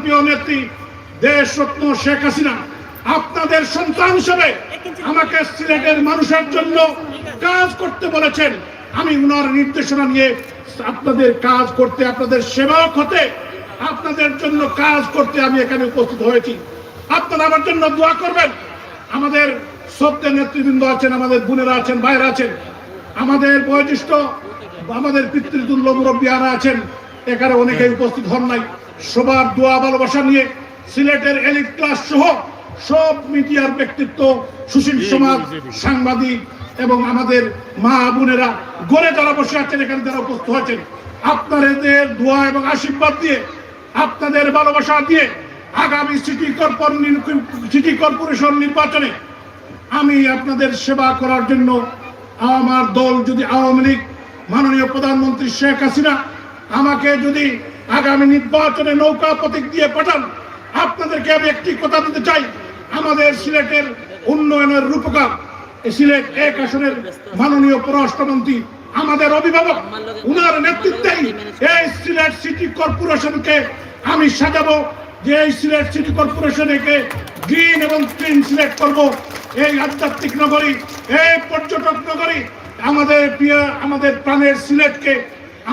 প্রিয় নেত্রী দেশরত্ন শেখ হাসিনা আপনাদের সন্তান হিসেবে আমাকে সিলেটের মানুষের জন্য কাজ করতে বলেছেন। আমি ওনার নির্দেশনা নিয়ে আপনাদের কাজ করতে, আপনাদের সেবক হতে, আপনাদের জন্য কাজ করতে আমি এখানে উপস্থিত হয়েছি। আপনারা আমার জন্য দোয়া করবেন। আমাদের শ্রদ্ধেয় নেতৃবৃন্দ আছেন, আমাদের বোনেরা আছেন, ভাইরা আছেন, আমাদের বয়োজ্যেষ্ঠ, আমাদের পিতৃতুল্য মুরব্বীরা আছেন, এখানে অনেকেই উপস্থিত হন নাই। সবার দোয়া ভালোবাসা নিয়ে সিলেটের এলিট ক্লাস সহ সব মিডিয়ার ব্যক্তিত্ব, সুশীল সমাজ, সাংবাদিক এবং আমাদের মা বোনেরা গড়ে যারা বসে আছেন, এখানে যারা উপস্থিত হয়েছেন, আপনাদের দোয়া এবং আশীর্বাদ দিয়ে, আপনাদের ভালোবাসা দিয়ে আগামী সিটি কর্পোরেশন নির্বাচনে আমি আপনাদের সেবা করার জন্য আমার দল যদি আওয়ামী লীগ, মাননীয় প্রধানমন্ত্রী শেখ হাসিনা আমাকে যদি আগামী নির্বাচনে নৌকা প্রতীক দিয়ে পাঠান, আপনাদেরকে আমি একটি কথা দিতে চাই, আমাদের সিলেটের উন্নয়নের রূপকার সিলেট 1 আসনের মাননীয় পররাষ্ট্রমন্ত্রী, আমাদের অভিভাবক, উনার নেতৃত্বেই এই সিলেট সিটি কর্পোরেশনকে আমি সাজাবো, যে এই সিলেট সিটি কর্পোরেশনকে গ্রিন এবং ক্লিন সিলেট করব। এই আধ্যাত্মিক নগরী, এই পর্যটক নগরী, আমাদের প্রাণের সিলেটকে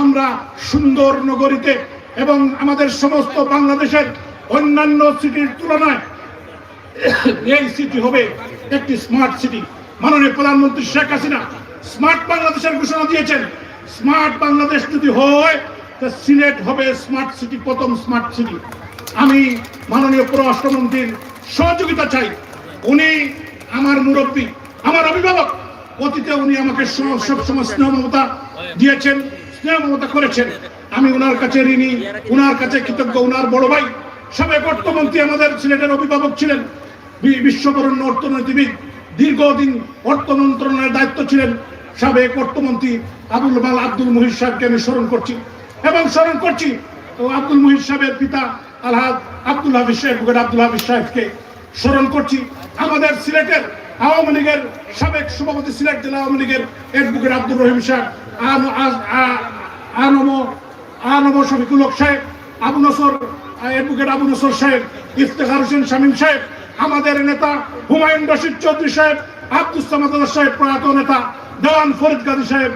আমরা সুন্দর নগরীতে এবং আমাদের সমস্ত বাংলাদেশের অন্যান্য সিটির তুলনায় এই সিটি হবে একটি স্মার্ট সিটি। মাননীয় প্রধানমন্ত্রী শেখ হাসিনা স্মার্ট বাংলাদেশের ঘোষণা দিয়েছেন। স্মার্ট বাংলাদেশ যদি হয় তো সিলেট হবে স্মার্ট সিটি, প্রথম স্মার্ট সিটি। আমি মাননীয় পররাষ্ট্রমন্ত্রীর সহযোগিতা চাই। উনি আমার মুরব্বী, আমার অভিভাবক। অতীতে উনি আমাকে সবসময় স্নেহ মমতা দিয়েছেন, স্নেহ মমতা করেছেন। আমি ওনার কাছে ঋণী, ওনার কাছে কৃতজ্ঞ। ওনার বড় ভাই সাবেক অর্থমন্ত্রী আমাদের সিলেটের অভিভাবক ছিলেন, বিশ্ববরণ্য অর্থনীতিবিদ, দীর্ঘদিন অর্থ মন্ত্রণালয়ের দায়িত্ব ছিলেন সাবেক অর্থমন্ত্রী আব্দুল মুহিত সাহেবকে আমি স্মরণ করছি এবং স্মরণ করছি আব্দুল মুহিত সাহেবের পিতা আলহাজ আব্দুল হাফিজ সাহেব, আব্দুল হাফিজ সাহেবকে স্মরণ করছি। আমাদের সিলেটের আওয়ামী লীগের সাবেক সভাপতি, সিলেট জেলা আওয়ামী লীগের অ্যাডভোকেট আব্দুর রহিম সাহেব, আনম শফিকুল হক সাহেব, আবু নসর অ্যাডভোকেট আবু নসর সাহেব, ইফতেখার হোসেন শামীম সাহেব, আমাদের নেতা হুমায়ুন রশিদ চৌধুরী সাহেব, আব্দুস সামাদ সাহেব প্রয়াত নেতা, দেওয়ান ফরিদ গাজী সাহেব,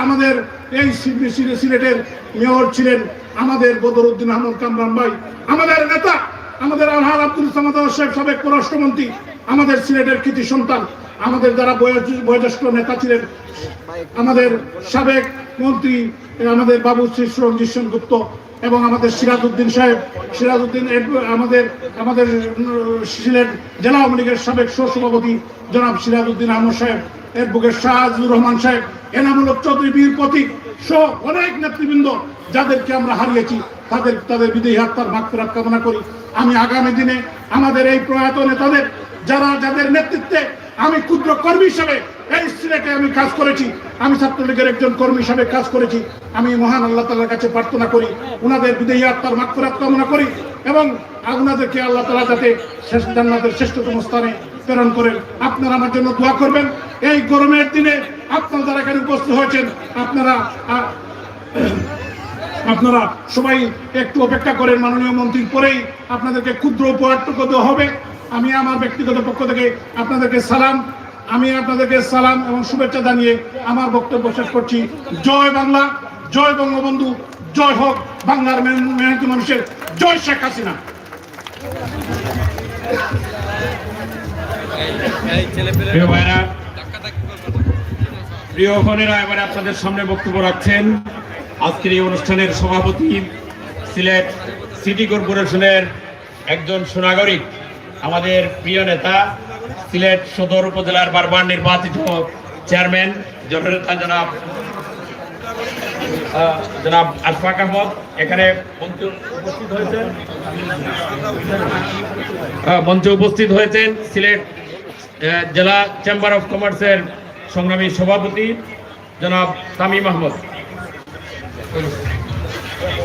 আমাদের এই সিলেটের মেয়র ছিলেন আমাদের বদরুদ্দিন আহমদ কামরান ভাই, আমাদের নেতা আমাদের আলহাজ আব্দুল সামাদ সাহেব সাবেক পররাষ্ট্রমন্ত্রী, আমাদের সিলেটের কৃতি সন্তান, আমাদের যারা বয়োজ্যেষ্ঠ নেতা ছিলেন, আমাদের সাবেক মন্ত্রী আমাদের বাবু শ্রী সুরঞ্জিত সেনগুপ্ত এবং আমাদের সিরাজউদ্দিন সাহেব, আমাদের সিলেট জেলা আওয়ামী লীগের সাবেক সহসভাপতি জনাব সিরাজউদ্দিন আহমদ সাহেব, অ্যাডভোকেট শাহজুর রহমান সাহেব, এনামূলক চৌধুরী, বীর প্রতীক সহ অনেক নেতৃবৃন্দ যাদেরকে আমরা হারিয়েছি, তাদের বিদেহী আত্মার মাগফিরাত কামনা করি। আমি আগামী দিনে আমাদের এই প্রয়াত নেতাদের যাদের নেতৃত্বে আমি ক্ষুদ্র কর্মী হিসেবে এই সিলেটে আমি কাজ করেছি, আমি ছাত্রলীগের একজন কর্মী হিসেবে কাজ করেছি, আমি মহান আল্লাহ তাআলার কাছে প্রার্থনা করি, ওনাদের বিদেহী আত্মার মাগফিরাত কামনা করি এবং ওনাদেরকে আল্লাহ তাআলা যাতে জান্নাতের শ্রেষ্ঠতম স্থানে প্রেরণ করেন। আপনারা আমার জন্য দোয়া করবেন। এই গরমের দিনে আপনারা যারা এখানে উপস্থিত হয়েছেন, আপনারা সবাই একটু অপেক্ষা করেন। মাননীয় মন্ত্রীর পরেই আপনাদেরকে ক্ষুদ্র উপহারটুকু দেওয়া হবে। আমি আমার ব্যক্তিগত পক্ষ থেকে আপনাদেরকে সালাম এবং শুভেচ্ছা জানিয়ে আমার বক্তব্য শেষ করছি। জয় বাংলা, জয় বঙ্গবন্ধু, জয় হোক বাংলার মেহনতি মানুষের, জয় শেখ হাসিনা। প্রিয় বোনেরা, এবারে আপনাদের সামনে বক্তব্য রাখছেন আজকের এই অনুষ্ঠানের সভাপতি, সিলেট সিটি কর্পোরেশনের একজন সুনাগরিক, আমাদের প্রিয় নেতা, সিলেট সদর উপজেলার বারবার নির্বাচিত চেয়ারম্যান জননেতা জনাব আশফাক আহমদ এখানে মঞ্চে উপস্থিত হয়েছেন। সিলেট জেলা চেম্বার অফ কমার্সের সংগ্রামী সভাপতি জনাব তামিম আহমদ।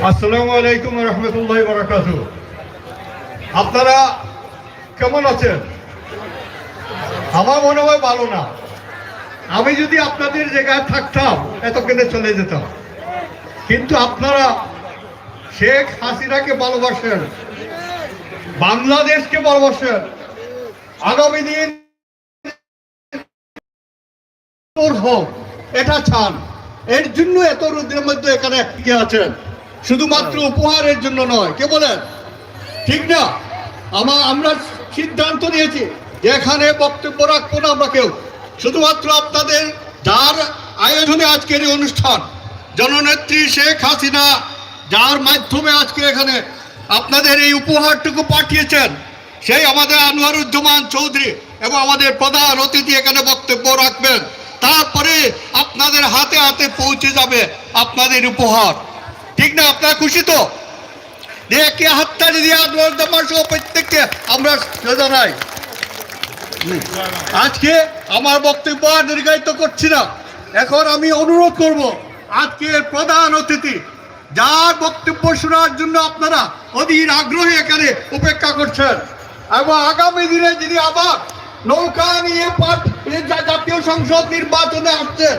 আসসালামু আলাইকুম ওয়া রাহমাতুল্লাহি ওয়া বারাকাতুহু। আপনারা কেমন আছেন? আমার মনে হয় ভালো না। আমি যদি আপনাদের জায়গায় থাকতাম এতক্ষণে চলে যেতাম, কিন্তু আপনারা শেখ হাসিনাকে ভালোবাসেন, বাংলাদেশকে ভালোবাসেন, আগামী দিন হোক এটা চান, এর জন্য এত রোদের মধ্যে এখানে কে আছেন, শুধুমাত্র উপহারের জন্য নয়। কে বলেন ঠিক না? আমরা সিদ্ধান্ত নিয়েছি যে এখানে বক্তব্য রাখবো না আমরা কেউ, শুধুমাত্র আপনাদের যার আয়োজনে আজকের এই অনুষ্ঠান, জননেত্রী শেখ হাসিনা যার মাধ্যমে আজকে এখানে আপনাদের এই উপহারটুকু পাঠিয়েছেন, সেই আমাদের আনোয়ারুজ্জামান চৌধুরী এবং আমাদের প্রধান অতিথি এখানে বক্তব্য রাখবেন। তারপরে আপনাদের হাতে হাতে পৌঁছে যাবে আপনাদের উপহার। ঠিক না? আপনারা খুশি তো? দেখে হাততালি দিয়ে আনোয়ারুজ্জামান সহ প্রত্যেককে আমরা জানাই। আজকে আমার বক্তব্য আর দীর্ঘায়িত করছি না। এখন আমি অনুরোধ করব আজকের প্রধান অতিথি যার বক্তব্য শোনার জন্য আপনারা অধীর আগ্রহে এখানে অপেক্ষা করছেন, এবং আগামী দিনে যিনি আবার নৌকা নিয়ে জাতীয় সংসদ নির্বাচনে আসছেন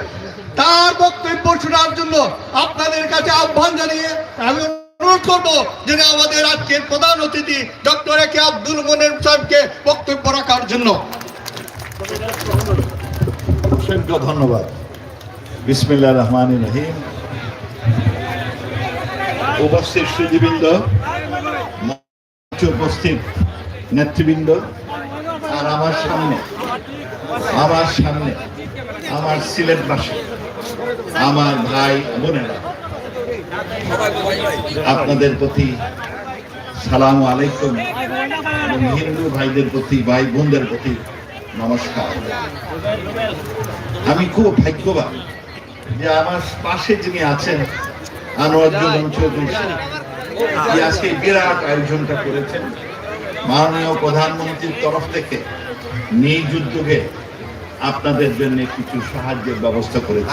তার বক্তব্য শোনার জন্য আপনাদের কাছে আহ্বান জানিয়ে আমি অনুরোধ করবো যে আমাদের আজকের প্রধান অতিথি ডক্টর এ কে আব্দুল মোমেন সাহেবকে বক্তব্য রাখার জন্য। অসংখ্য ধন্যবাদ। বিসমিল্লাহির রহমানির রহিম। উপস্থিত সুধীবৃন্দ, উপস্থিত নেতৃবৃন্দ, আর আমার সামনে আমার সিলেটবাসী, আমার ভাই বোনেরা, আপনাদের প্রতি সালাম আলাইকুম, এবং হিন্দু ভাইদের প্রতি, ভাই বোনদের প্রতি নমস্কার। আমি খুব ভাগ্যবান যে আমার পাশে যিনি আছেন আনোয়ারুজ্জামান চৌধুরী, যে আজকে বিরাট আয়োজনটা করেছেন। মাননীয় প্রধানমন্ত্রীর তরফ থেকে নিজ উদ্যোগে আপনাদের জন্য কিছু সাহায্যের ব্যবস্থা করেছে।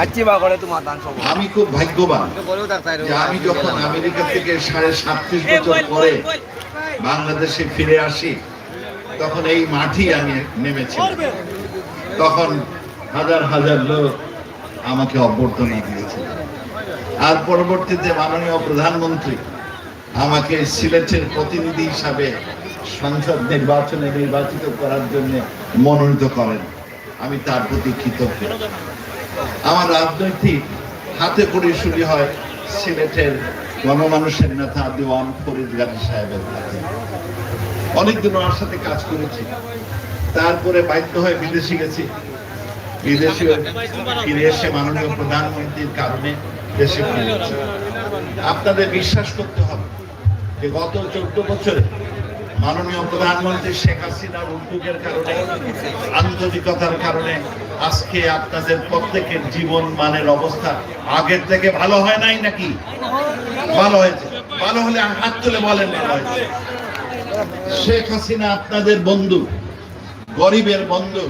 আমি খুব ভাগ্যবান যে আমি যখন আমেরিকা থেকে 37.5 বছর পরে বাংলাদেশে ফিরে আসি, তখন এই মাঠেই আমি নেমেছি। তখন হাজার হাজার লোক আমাকে অভ্যর্থনা দিয়েছে, আর পরবর্তীতে মাননীয় প্রধানমন্ত্রী আমাকে সিলেটের প্রতিনিধি হিসাবে সংসদ নির্বাচনে নির্বাচিত করার জন্য মনোনীত করেন। আমি তার প্রতি কৃতজ্ঞ। আমার রাজনৈতিক হাতে করে শুরু হয় সিলেটের গণমানুষের নেতা দেওয়ান ফরিদ গাজী সাহেবের কাছে। অনেকদিন ওনার সাথে কাজ করেছি, তারপরে বাধ্য হয়ে বিদেশে গেছি। বিদেশে ফিরে এসে মাননীয় প্রধানমন্ত্রীর কারণে দেশে ফিরেছি। আপনাদের বিশ্বাস করতে হবে যে গত 14 বছরে মাননীয় প্রধানমন্ত্রী শেখ হাসিনার উদ্যোগের কারণে, আন্তরিকতার কারণে আজকে আপনাদের প্রত্যেকের জীবন মানের অবস্থা আগের থেকে ভালো হয় নাই নাকি? ভালো হয়েছে। ভালো হলে হাত তুলে বলেন ভালো হয়েছে। শেখ হাসিনা আপনাদের বন্ধু, গরিবের বন্ধু,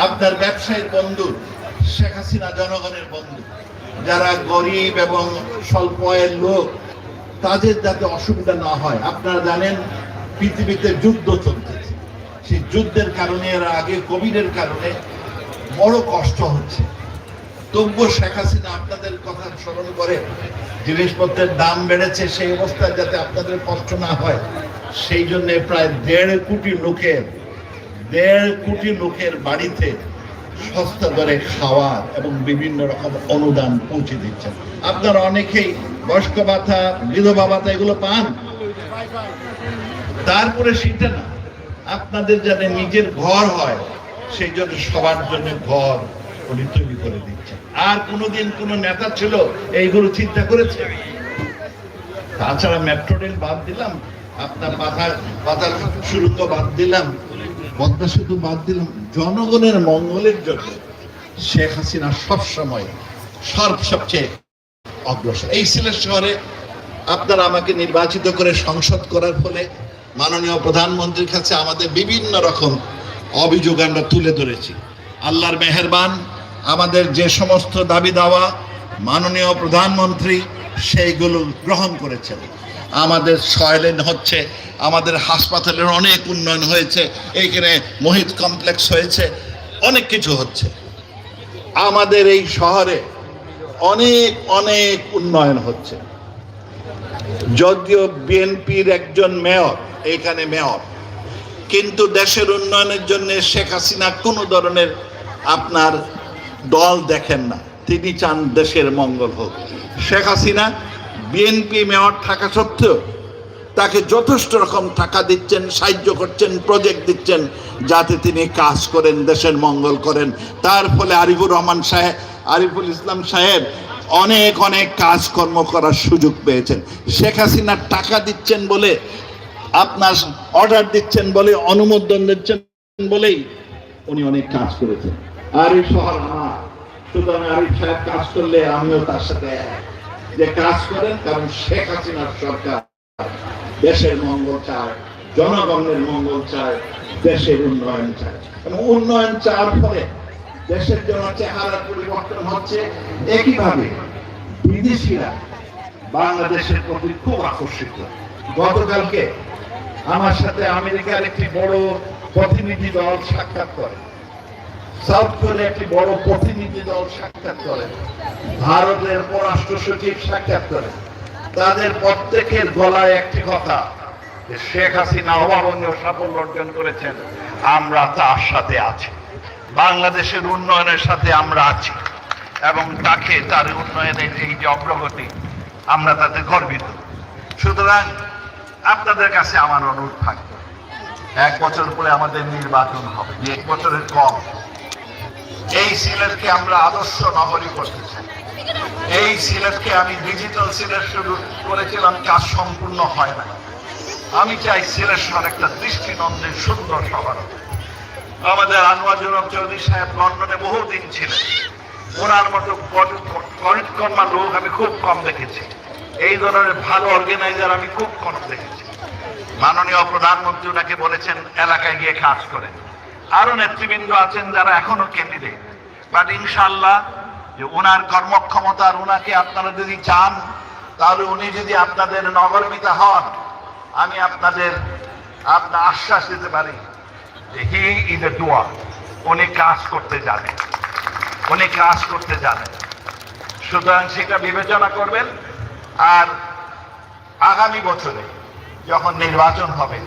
আপনার ব্যবসায়ীর বন্ধু। শেখ হাসিনা জনগণের বন্ধু। যারা গরিব এবং স্বল্প আয়ের লোক, তাদের যাতে অসুবিধা না হয়। আপনারা জানেন পৃথিবীতে যুদ্ধ চলতেছে, সেই যুদ্ধের কারণে, এর আগে কোভিডের কারণে বড় কষ্ট হচ্ছে। তবুও শেখ হাসিনা আপনাদের কথা স্মরণ করে, জিনিসপত্রের দাম বেড়েছে, সেই অবস্থায় যাতে আপনাদের কষ্ট না হয়, সেই জন্য প্রায় 1.5 কোটি লোকের বাড়িতে সস্তা দরে খাওয়ার এবং বিভিন্ন রকম অনুদান পৌঁছে দিচ্ছেন। আপনারা অনেকেই বয়স্ক ভাতা, বিধবা ভাতা এগুলো পান। তারপরে সেটা না, আপনাদের যাতে নিজের ঘর হয়, সেই জন্য সবার জন্য ঘর উনি তৈরি করে দিচ্ছেন। আর কোনোদিন কোন নেতা ছিল এইগুলো চিন্তা করেছে? তাছাড়া মেট্রো রেল বাদ দিলাম, আপনার পাতার সুড়ঙ্গ বাদ দিলাম, পদ্মা সেতু বাদ দিলাম, জনগণের মঙ্গলের জন্য শেখ হাসিনা সবসময় সবচেয়ে অগ্রসর। এই সিলেট শহরে আপনারা আমাকে নির্বাচিত করে সংসদ করার ফলে মাননীয় প্রধানমন্ত্রীর কাছে আমাদের বিভিন্ন রকম অভিযোগ আমরা তুলে ধরেছি। আল্লাহর মেহেরবান, আমাদের যে সমস্ত দাবি দাওয়া মাননীয় প্রধানমন্ত্রী সেইগুলো গ্রহণ করেছেন। আমাদের সয়লেন হচ্ছে, আমাদের হাসপাতালের অনেক উন্নয়ন হয়েছে, এইখানে মোহিত কমপ্লেক্স হয়েছে, অনেক কিছু হচ্ছে। আমাদের এই শহরে অনেক উন্নয়ন হচ্ছে। যদিও বিএনপির একজন মেয়র, এখানে মেয়র, কিন্তু দেশের উন্নয়নের জন্য শেখ হাসিনা কোনো ধরনের আপনার দল দেখেন না, তিনি চান দেশের মঙ্গল হোক। শেখ হাসিনা বিএনপি মেয়র থাকা সত্ত্বেও তাকে যথেষ্ট রকম টাকা দিচ্ছেন, সাহায্য করছেন, প্রজেক্ট দিচ্ছেন যাতে তিনি কাজ করেন, দেশের মঙ্গল করেন। তার ফলে আরিফুল ইসলাম সাহেব অনেক অনেক কাজকর্ম করার সুযোগ পেয়েছেন। শেখ হাসিনা টাকা দিচ্ছেন বলে, আপনার অর্ডার দিচ্ছেন বলে, অনুমোদন দিচ্ছেন বলেই উনি অনেক কাজ করেছেন। আর এই শহর আমার, সুতরাং আরিফ সাহেব কাজ করলে আমিও তার সাথে যে কাজ করেন, কারণ শেখ হাসিনার সরকার দেশের মঙ্গল চায়, জনগণের মঙ্গল চায়, দেশের উন্নয়ন চায়। এবং উন্নয়ন চাওয়ার ফলে দেশের জন্য চেহারার পরিবর্তন হচ্ছে। একইভাবে বিদেশিরা বাংলাদেশের প্রতি খুব আকর্ষিত। গতকালকে আমার সাথে আমেরিকার একটি বড় প্রতিনিধি দল সাক্ষাৎ করে, সাউথ কোরিয়ার একটি বড় প্রতিনিধি দল সাক্ষাৎ করে, ভারতের পররাষ্ট্র সচিব সাক্ষাৎ করে। তাদের প্রত্যেকের গলায় একটি কথা, যে শেখ হাসিনা অভাবনীয় সাফল্য অর্জন করেছেন, আমরা তার সাথে আছি, বাংলাদেশের উন্নয়নের সাথে আমরা আছি, এবং তাকে তার উন্নয়নের এই যে অগ্রগতি, আমরা তাতে গর্বিত। সুতরাং আপনাদের কাছে আমার অনুরোধ থাকবে, 1 বছর পরে আমাদের নির্বাচন হবে, 1 বছরের কম। এই সিলেটকে আমরা আদর্শ নগরী করতে চাই। এই সিলেটকে আমি ডিজিটাল সিলেট শুরু করেছিলাম, কাজ সম্পূর্ণ হয় না। আমি চাই সিলেট শহর একটা দৃষ্টিনন্দন সুন্দর শহর। আমাদের আনোয়ার চৌধুরী সাহেব লন্ডনে বহুদিন ছিলেন, ওনার মতো পরিকর্মা লোক আমি খুব কম দেখেছি, এই ধরনের ভালো অর্গানাইজার আমি খুব কম দেখেছি। মাননীয় প্রধানমন্ত্রী ওনাকে বলেছেন এলাকায় গিয়ে কাজ করেন। আরো নেতৃবৃন্দ আছেন যারা এখনো ক্যান্ডিডেট, বাট ইনশাআল্লাহ যে ওনার কর্মক্ষমতা, আর ওনাকে আপনারা যদি চান, তাহলে উনি যদি আপনাদের নগরপিতা হন, আমি আপনার আশ্বাস দিতে পারি যে হি ইজ এ ডুয়ার, উনি কাজ করতে জানেন, উনি কাজ করতে জানেন। সুতরাং সেটা বিবেচনা করবেন। আর আগামী বছরে যখন নির্বাচন হবে,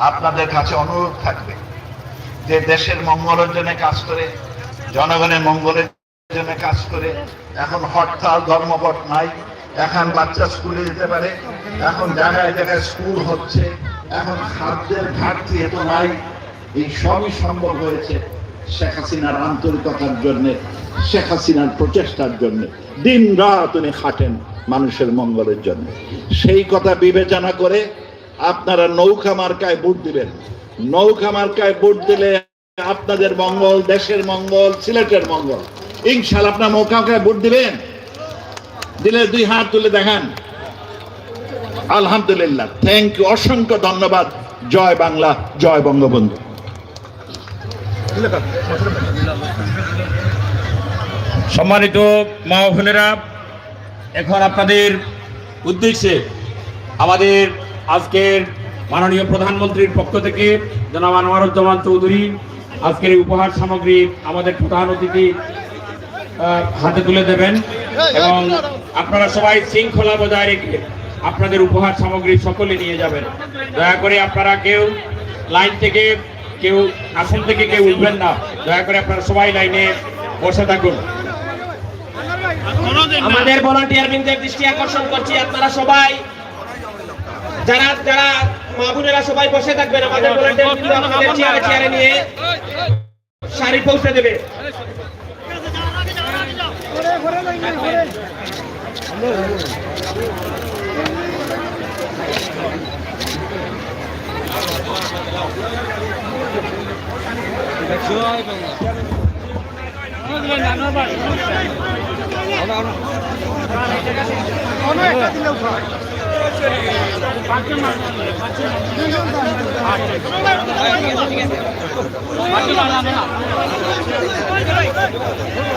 আপনাদের কাছে অনুরোধ থাকবে যে দেশের মঙ্গলের জন্য কাজ করে, জনগণের মঙ্গলের জন্য কাজ করে। এখন হরতাল ধর্মঘট নাই, এখন বাচ্চা স্কুলে যেতে পারে, এখন জায়গায় জায়গায় স্কুল হচ্ছে, এখন খাদ্যের ঘাটতি এত নাই। এই সবই সম্ভব হয়েছে শেখ হাসিনার আন্তরিকতার জন্য, শেখ হাসিনার প্রচেষ্টার জন্য। দিন রাত উনি খাটেন মানুষের মঙ্গলের জন্য। সেই কথা বিবেচনা করে আপনারা নৌকা মার্কায় ভোট দিবেন। নৌকা মার্কায় ভোট দিলে আপনাদের মঙ্গল, দেশের মঙ্গল, সিলেটের মঙ্গল। ইনশাআল্লাহ আপনার নৌকা মার্কায় ভোট দিবেন, দিলে 2 হাত তুলে দেখান। আলহামদুলিল্লাহ, থ্যাংক ইউ, অসংখ্য ধন্যবাদ। জয় বাংলা, জয় বঙ্গবন্ধু। সম্মানিত মা ও বোনেরা, এখন আপনাদের উদ্দেশ্যে আমাদের আজকের মাননীয় প্রধানমন্ত্রীর পক্ষ থেকে জনাব আনোয়ারুজ্জামান চৌধুরী আজকের এই উপহার সামগ্রী আমাদের প্রধান অতিথি হাতে তুলে দেবেন, এবং আপনারা সবাই শৃঙ্খলা বজায় রেখে আপনাদের উপহার সামগ্রী সকলে নিয়ে যাবেন। দয়া করে আপনারা কেউ লাইন থেকে, কেউ আসন থেকে কেউ উঠবেন না। দয়া করে আপনারা সবাই লাইনে বসে থাকুন। আমাদের ভলান্টিয়ার বৃন্দের দৃষ্টি আকর্ষণ করছি, আপনারা সবাই যারা যারা মা বোনেরা সবাই বসে থাকবেন। আমাদের ভলান্টিয়ার বৃন্দ আমাদের চেয়ারে নিয়ে সারি পৌঁছে দেবে।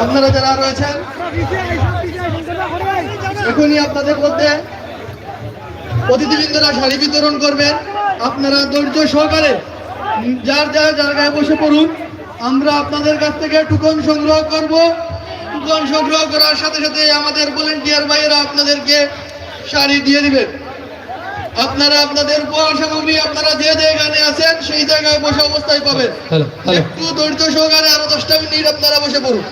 আপনারা যারা রয়েছেন এখনই আপনাদের মধ্যে অতিথিবৃন্দরা শাড়ি বিতরণ করবেন। আপনারা ধৈর্য সহকারে যার যার জায়গায় বসে পড়ুন। আমরা আপনাদের কাছ থেকে টোকন সংগ্রহ করব। টোকন সংগ্রহ করার সাথে সাথে আমাদের ভলান্টিয়ার ভাইয়েরা আপনাদেরকে শাড়ি দিয়ে দিবেন। আপনারা আপনাদের উপহার সামগ্রী আপনারা যে জায়গায় আছেন সেই জায়গায় বসে অবস্থায় পাবেন। একটু ধৈর্য সহকারে আরো 10টা মিনিট আপনারা বসে পড়ুন।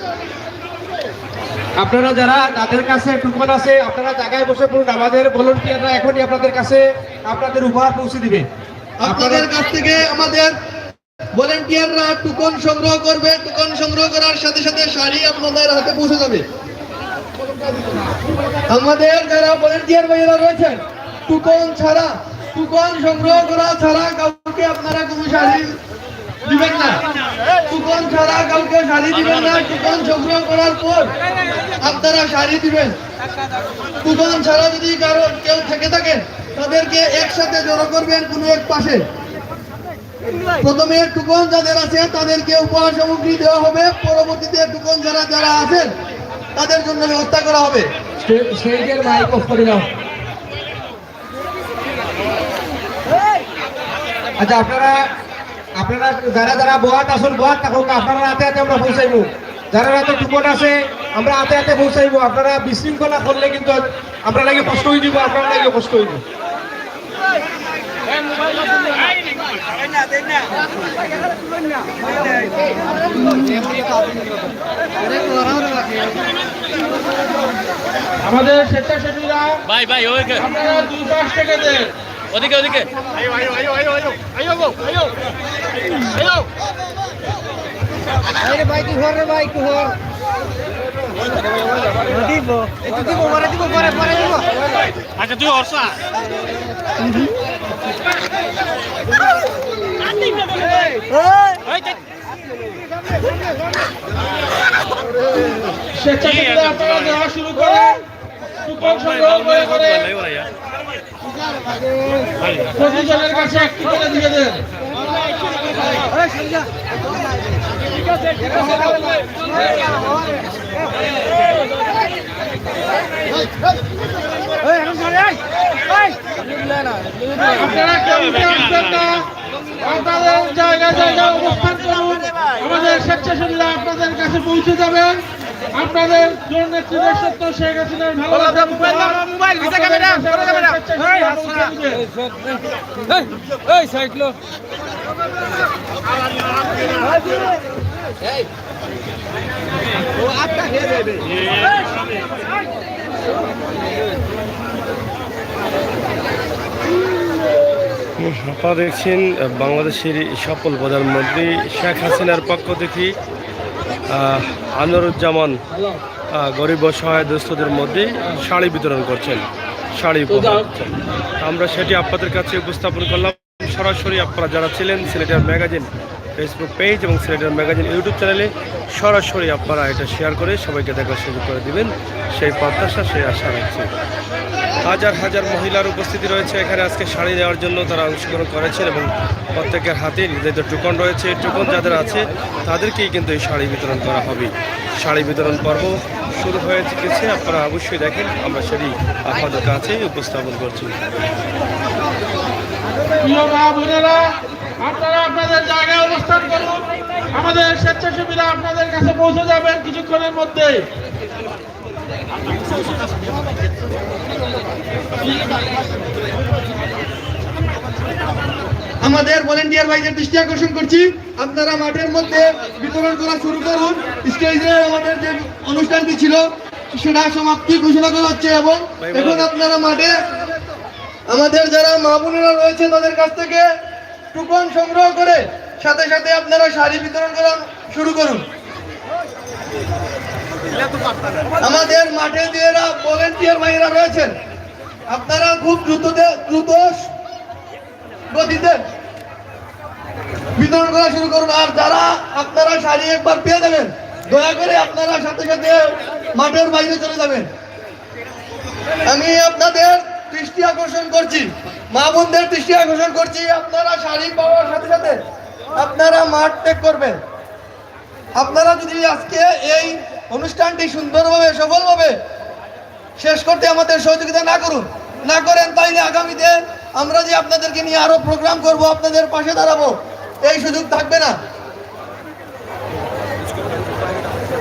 আপনারা যারা যাদের কাছে টুকন আছে আপনারা জায়গায় বসে পড়ুন। আমাদের ভলান্টিয়াররা এখনই আপনাদের কাছে আপনাদের উপহার পৌঁছে দিবে। আপনাদের কাছ থেকে আমাদের ভলান্টিয়াররা টুকন সংগ্রহ করবে। টুকন সংগ্রহ করার সাথে সাথে শাড়ি আপনাদের হাতে পৌঁছে যাবে। আমাদের যারা ভলান্টিয়ার ভাইয়েরা রয়েছেন, টুকন ছাড়া, টুকন সংগ্রহ করা ছাড়া কাউকে আপনারা কোনো শাড়ি দিবেন না। টুকন ছাড়া কাউকে শাড়ি দিবেন না। টুকন সংগ্রহ করার পর আপনারা শাড়ি দিবেন। টুকন ছাড়া যদি কারো কেউ থেকে থাকেন তাদেরকে একসাথে জড়ো করবেন কোনো এক পাশে। প্রথমে টুকন যাদের আছে তাদেরকে উপহার সামগ্রী দেওয়া হবে। পরবর্তীতে টুকন যারা যারা আছেন তাদের জন্য ব্যবস্থা করা হবে। স্টেজের মাইক অফ করে দাও। আচ্ছা, আপনারা যারা যারা বোয়াত আসুন, বোয়াত থাকুক, আপনারা হাতে হাতে আমরা পৌঁছাইব। যারা হাতে টুকন আছে আমরা হাতে হাতে পৌঁছাইব। আপনারা বিশৃঙ্খলা করলে কিন্তু আপনার লাগে কষ্ট হয়ে দিব, আপনার লাগে কষ্ট হইব। আমাদের স্বেচ্ছাসেবীরা ভাই ওইকে আপনারা 2 পাশ থেকে দেন। ওদিকে আচ্ছা তুই অর্ষা স্বেচ্ছাসেবীরা আপনারা দেওয়া শুরু করেন। টুকন সংগ্রহ করে প্রতিজনের কাছে একটি করে দিয়ে দেন। আপনারা কেউ আসবেন না, আপনাদের জায়গায় জায়গায় অবস্থান করুন। আমাদের স্বেচ্ছাসেবীরা আপনাদের কাছে পৌঁছে যাবেন। আপনাদের জন্য নেতৃত্ব শেখ হাসিনার ভালো মোবাইল ভিসা ক্যামেরা আপনারা দেখছেন বাংলাদেশের সফল প্রধানমন্ত্রী শেখ হাসিনার পক্ষ থেকে আনোয়ারুজ্জামান গরিব অসহায় দুস্থদের মধ্যে শাড়ি বিতরণ করছেন, শাড়ি উপহার দিচ্ছেন। আমরা সেটি আপনাদের কাছে উপস্থাপন করলাম। সরাসরি আপনারা যারা ছিলেন সিলেটের ম্যাগাজিন ফেসবুক পেজ এবং সিলেটের ম্যাগাজিন ইউটিউব চ্যানেলে সরাসরি আপনারা এটা শেয়ার করে সবাইকে দেখার সুযোগ করে দিবেন, সেই প্রত্যাশা, সেই আশা রাখছি। হাজার হাজার মহিলার উপস্থিতি রয়েছে এখানে আজকে শাড়ি দেওয়ার জন্য। তারা অংশগ্রহণ করেছেন এবং প্রত্যেকের হাতে নির্ধারিত টুকন রয়েছে। টুকন যাদের আছে তাদেরকেই কিন্তু এই শাড়ি বিতরণ করা হবে। শাড়ি বিতরণ পর্ব শুরু হয়ে গেছে, আপনারা অবশ্যই দেখেন। আমরা সেটি আপনাদের কাছে উপস্থাপন করছি। প্রিয় মা বোনেরা, আপনারা আপনাদের জায়গায় অবস্থান করুন। আমাদের স্বেচ্ছাসেবীরা আপনাদের কাছে পৌঁছে যাবেন কিছুক্ষণের মধ্যে। আমাদের ভলান্টিয়ার ভাইদের দৃষ্টি আকর্ষণ করছি, আপনারা মাঠের মধ্যে বিতরণ করা শুরু করুন। স্টেজে আমাদের যে অনুষ্ঠানটি ছিল সেটা সমাপ্তি ঘোষণা করা হচ্ছে এবং এখন আপনারা মাঠে আমাদের যারা মা বোনেরা রয়েছে তাদের কাছ থেকে টুকন সংগ্রহ করে সাথে সাথে আপনারা শাড়ি বিতরণ করা শুরু করুন। আমাদের মাঠে যারা ভলান্টিয়ার ভাইয়েরা রয়েছেন আপনারা খুব দ্রুত গতিতে বিতরণ করা শুরু করুন। আর যারা আপনারা শাড়ি একবার পেয়ে যাবেন দয়া করে আপনারা সাথে সাথে মাঠের বাইরে চলে যাবেন। আমি আপনাদের দৃষ্টি আকর্ষণ করছি, মা বোনদের দৃষ্টি আকর্ষণ করছি, আপনারা শাড়ি পাওয়ার সাথে সাথে আপনারা মাঠ ত্যাগ করবেন। আপনারা যদি আজকে এই অনুষ্ঠানটি সুন্দরভাবে সফলভাবে শেষ করতে আমাদের সহযোগিতা না করেন তাইলে আগামীতে আমরা যে আপনাদেরকে নিয়ে আরো প্রোগ্রাম করব, আপনাদের পাশে দাঁড়াবো, এই সুযোগ থাকবে না।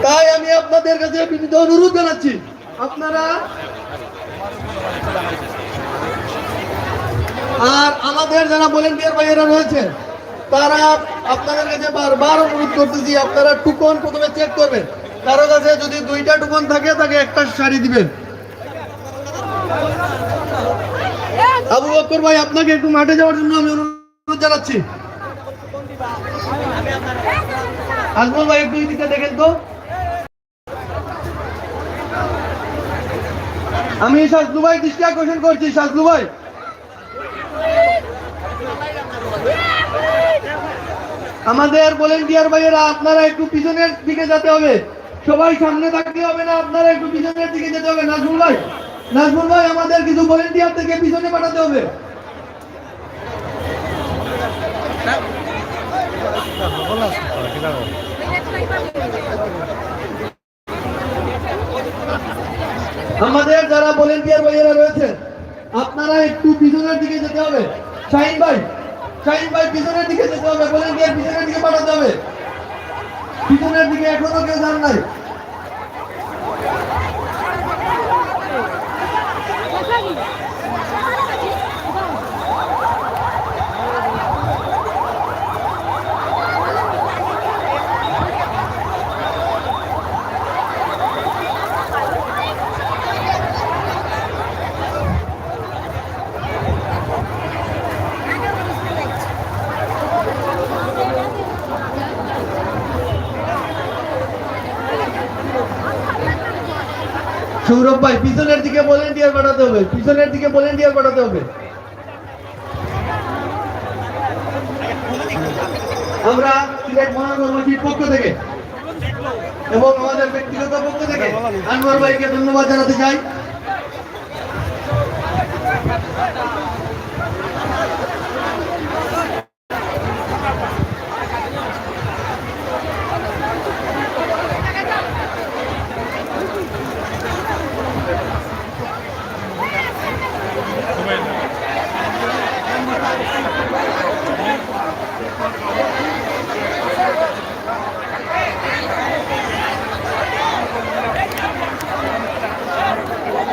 তাই আমি আপনাদের কাছে বিনীত অনুরোধ জানাচ্ছি, আপনারা আর আমাদের যারা ভলেন্টিয়ার ভাইয়েরা রয়েছে তারা আপনাদের কাছে বারবার অনুরোধ করতেছি, আপনারা টুকন প্রথমে চেক করবেন, কারো কাছে যদি 2টা টুকন থাকে তাকে একটা শাড়ি দিবেন। আবু বকর ভাই, আপনাকে একটু মাঠে যাওয়ার জন্য আমি অনুরোধ জানাচ্ছি। আজমল ভাই একটু এদিকে দেখেন তো। আমি শাজলু ভাই দৃষ্টি আকর্ষণ করছি। শাজলু ভাই, আমাদের ভলেন্টিয়ার ভাইয়েরা আপনারা একটু পিছনের দিকে যেতে হবে, সবাই সামনে থাকতে হবে না, আপনারা একটু পিছনের দিকে যেতে হবে। নাজমুল ভাই, নাজমুল ভাই, আমাদের কিছু ভলেন্টিয়ার থেকে পিছনে পাঠাতে হবে। আমাদের যারা ভলেন্টিয়ার ভাইয়েরা রয়েছে আপনারা একটু পিছনের দিকে যেতে হবে। শাহিন ভাই, শাহিন ভাই, পিছনের দিকে যেতে হবে, ভলেন্টিয়ার পিছনের দিকে পাঠাতে হবে। পিছনের দিকে এখনো কেউ যান নাই। সৌরভ ভাই, পিছনের দিকে ভলেন্টিয়ার পাঠাতে হবে, পিছনের দিকে ভলেন্টিয়ার পাঠাতে হবে। আমরা সিলেট মহানগরবাসীর পক্ষ থেকে এবং আমাদের ব্যক্তিগত পক্ষ থেকে আনোয়ার ভাইকে ধন্যবাদ জানাতে চাই।